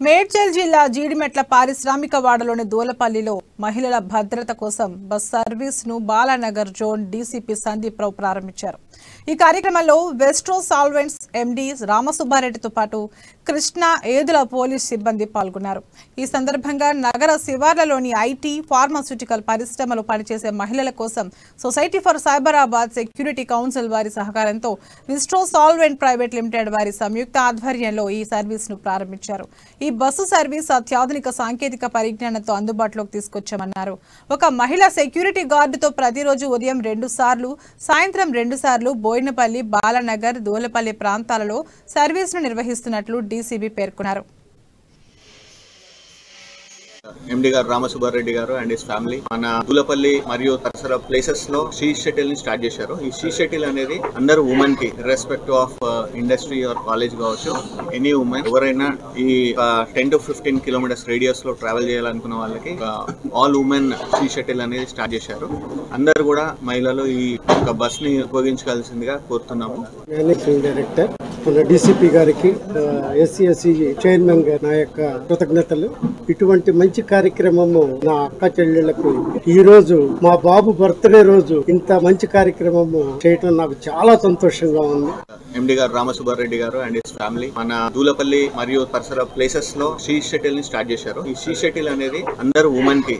మేడ్చల్ జిల్లా జీడిమెట్ల పారిశ్రామిక వాడలోని దూలపల్లిలో మహిళల భద్రత కోసం బస్ సర్వీస్ ను బాలానగర్ జోన్ డీసీపీ సందీప్ రావు ప్రారంభించారు. ఈ కార్యక్రమంలో వెస్ట్రో సాల్వెంట్స్ ఎండీ రామసుబ్బారెడ్డితో పాటు కృష్ణా ఏదుల పోలీస్ సిబ్బంది పాల్గొన్నారు. ఈ సందర్భంగా నగర శివార్లలోని ఐటీ, ఫార్మాస్యూటికల్ పరిశ్రమలో పనిచేసే మహిళల కోసం society for Cyberabad security council వారి సహకారంతో వెస్ట్రో సాల్వెంట్ ప్రైవేట్ లిమిటెడ్ వారి సంయుక్త ఆధ్వర్యంలో ఈ సర్వీస్ ను ప్రారంభించారు. ఈ బస్సు సర్వీస్ అత్యాధునిక సాంకేతిక పరిజ్ఞానంతో అందుబాటులోకి తీసుకొచ్చామన్నారు. ఒక మహిళా సెక్యూరిటీ గార్డుతో ప్రతిరోజు ఉదయం 2 సార్లు, సాయంత్రం 2 సార్లు బోయినపల్లి, బాలానగర్, దూలపల్లి ప్రాంతాలలో సర్వీసును నిర్వహిస్తున్నట్లు డీసీబీ పేర్కొన్నారు. ఎండి గారు రామసుబ్బారెడ్డి గారు అండ్ హిస్ ఫ్యామిలీ మన దూలపల్లి మరియు పరిసర ప్లేసెస్ లో షీ షటిల్ ని స్టార్ట్ చేశారు. ఈ షీ షటిల్ అనేది అందరు ఉమెన్ కి respective of industry or college కావచ్చు, ఎనీ ఉమెన్ ఎవరైనా ఈ 10 to 15 కిలోమీటర్స్ రేడియస్ లో ట్రావెల్ చేయాలనుకున్న వాళ్ళకి ఆల్ ఉమెన్ షీ షటిల్ అనేది స్టార్ట్ చేశారు. అందరు కూడా మహిళలు ఈ బస్ ని ఉపయోగించాల్సిందిగా కోరుతున్నాము. మేనేజింగ్ డైరెక్టర్ మన డీసీపీ గారికి, ఎస్సీ చైర్మన్ గారి నా యొక్క కృతజ్ఞతలు. ఇటువంటి మంచి కార్యక్రమము నా అక్క చెల్లెళ్లకు ఈ రోజు మా బాబు బర్త్డే రోజు ఇంత మంచి కార్యక్రమము చేయటం నాకు చాలా సంతోషంగా ఉంది. ఎండి గారు రామసుబ్బారెడ్డి గారు అండ్ హిస్ ఫ్యామిలీ మన దూలపల్లి మరియు పరిసర ప్లేసెస్ లో షీ షటిల్ ని స్టార్ట్ చేశారు. ఈ షీ షటిల్ అనేది అందరు ఉమెన్ కి